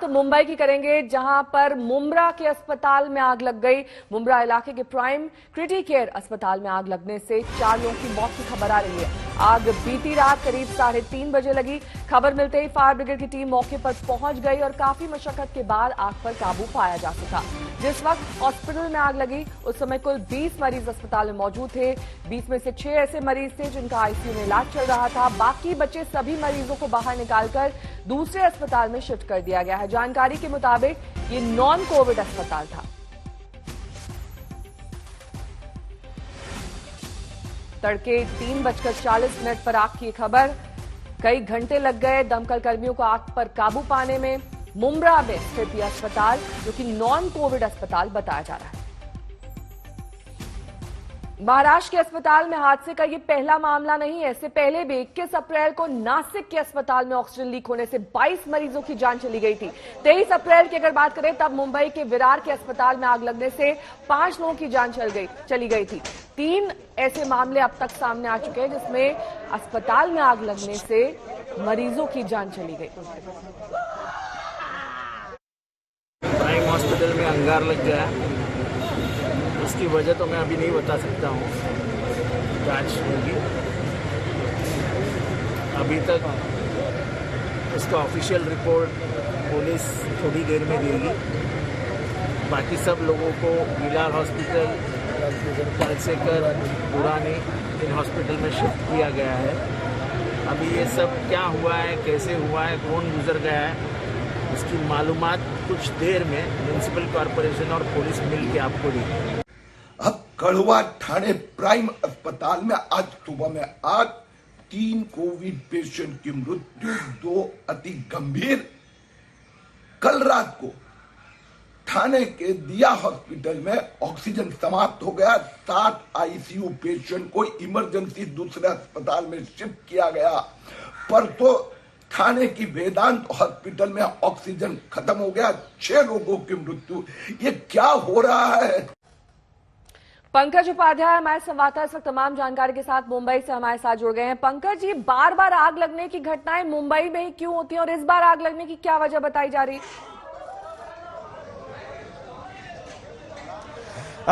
बात मुंबई की करेंगे, जहां पर मुंब्रा के अस्पताल में आग लग गई। मुंब्रा इलाके के प्राइम क्रिटी केयर अस्पताल में आग लगने से 4 लोगों की मौत की खबर आ रही है। आग बीती रात करीब 3:30 बजे लगी। खबर मिलते ही फायर ब्रिगेड की टीम मौके पर पहुंच गई और काफी मशक्कत के बाद आग पर काबू पाया जा सका। जिस वक्त हॉस्पिटल में आग लगी उस समय कुल 20 मरीज अस्पताल में मौजूद थे। 20 में से 6 ऐसे मरीज थे जिनका आईसीयू में इलाज चल रहा था। बाकी बचे सभी मरीजों को बाहर निकालकर दूसरे अस्पताल में शिफ्ट कर दिया गया है। जानकारी के मुताबिक ये नॉन कोविड अस्पताल था। तड़के 3:40 पर आग की खबर। कई घंटे लग गए दमकल कर्मियों को आग पर काबू पाने में। मुंब्रा में स्थित यह अस्पताल, जो कि नॉन कोविड अस्पताल बताया जा रहा है। महाराष्ट्र के अस्पताल में हादसे का ये पहला मामला नहीं है। इससे पहले भी 21 अप्रैल को नासिक के अस्पताल में ऑक्सीजन लीक होने से 22 मरीजों की जान चली गई थी। 23 अप्रैल की अगर बात करें तब मुंबई के विरार के अस्पताल में आग लगने से 5 लोगों की जान चली गई थी। 3 ऐसे मामले अब तक सामने आ चुके हैं जिसमें अस्पताल में आग लगने से मरीजों की जान चली गई। प्राइम हॉस्पिटल में अंगार लग गया, उसकी वजह तो मैं अभी नहीं बता सकता हूँ, जांच होगी। अभी तक उसका ऑफिशियल रिपोर्ट पुलिस थोड़ी देर में देगी। बाकी सब लोगों को विलार हॉस्पिटल, कलसेकर, पुरानी इन हॉस्पिटल में शिफ्ट किया गया है। अभी ये सब क्या हुआ है, कैसे हुआ है, कौन गुजर गया है, इसकी मालूमात कुछ देर में म्युनिसिपल कॉरपोरेशन और पुलिस मिल के आपको देगी। अब कड़वा थाने प्राइम अस्पताल में आज सुबह में आग, 3 कोविड पेशेंट की मृत्यु, 2 अति गंभीर। कल रात को थाने के दिया हॉस्पिटल में ऑक्सीजन समाप्त हो गया। 7 आईसीयू पेशेंट को इमरजेंसी दूसरे अस्पताल में शिफ्ट किया गया। परसों थाने की वेदांत हॉस्पिटल में ऑक्सीजन खत्म हो गया, 6 लोगों की मृत्यु। ये क्या हो रहा है? पंकज उपाध्याय हमारे संवाददाता इस वक्त तमाम जानकारी के साथ मुंबई से हमारे साथ जुड़ गए हैं। पंकज जी, बार बार आग लगने की घटनाएं मुंबई में ही क्यों होती हैं और इस बार आग लगने की क्या वजह बताई जा रही?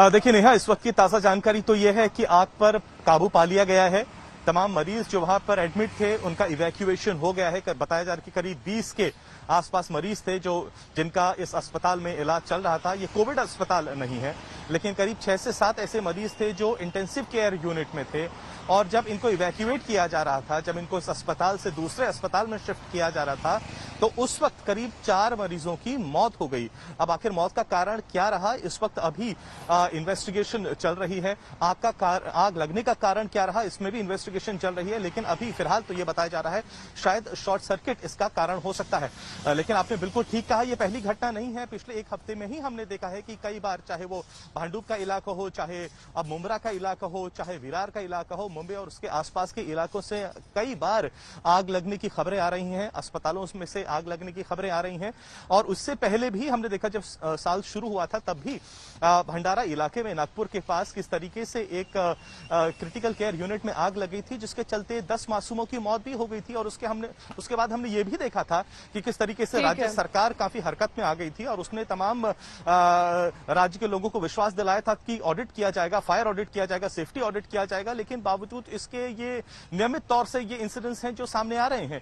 देखिए नेहा, इस वक्त की ताजा जानकारी तो यह है कि आग पर काबू पा लिया गया है। तमाम मरीज जो वहां पर एडमिट थे उनका इवैक्यूएशन हो गया है। बताया जा रहा है कि करीब 20 के आसपास मरीज थे जिनका इस अस्पताल में इलाज चल रहा था। ये कोविड अस्पताल नहीं है, लेकिन करीब 6 से 7 ऐसे मरीज थे जो इंटेंसिव केयर यूनिट में थे। और जब इनको इवैक्यूएट किया जा रहा था, जब इनको इस अस्पताल से दूसरे अस्पताल में शिफ्ट किया जा रहा था, तो उस वक्त करीब 4 मरीजों की मौत हो गई। अब आखिर मौत का कारण क्या रहा, इस वक्त अभी इन्वेस्टिगेशन चल रही है। आग लगने का कारण क्या रहा, इसमें भी इन्वेस्टिगेशन चल रही है। लेकिन अभी फिलहाल तो ये बताया जा रहा है शायद शॉर्ट सर्किट इसका कारण हो सकता है। लेकिन आपने बिल्कुल ठीक कहा, ये पहली घटना नहीं है। पिछले 1 हफ्ते में ही हमने देखा है कि कई बार, चाहे वो भांडुप का इलाका हो, चाहे अब मुंब्रा का इलाका हो, चाहे विरार का इलाका हो, मुंबई और उसके आसपास के इलाकों से कई बार आग लगने की खबरें आ रही हैं। अस्पतालों में से आग लगने की खबरें आ रही हैं। और उससे पहले भी हमने देखा, जब साल शुरू हुआ था तब भी भंडारा इलाके में, नागपुर के पास, किस तरीके से एक क्रिटिकल केयर यूनिट में आग लगी थी, जिसके चलते 10 मासूमों की मौत भी हो गई थी। और उसके बाद हमने ये भी देखा था कि किस तरीके से राज्य सरकार काफी हरकत में आ गई थी और उसने तमाम राज्य के लोगों को विश्वास दिलाया था कि ऑडिट किया जाएगा, फायर ऑडिट किया जाएगा, सेफ्टी ऑडिट किया जाएगा। लेकिन बावजूद इसके ये नियमित तौर से ये इंसिडेंट्स हैं जो सामने आ रहे हैं।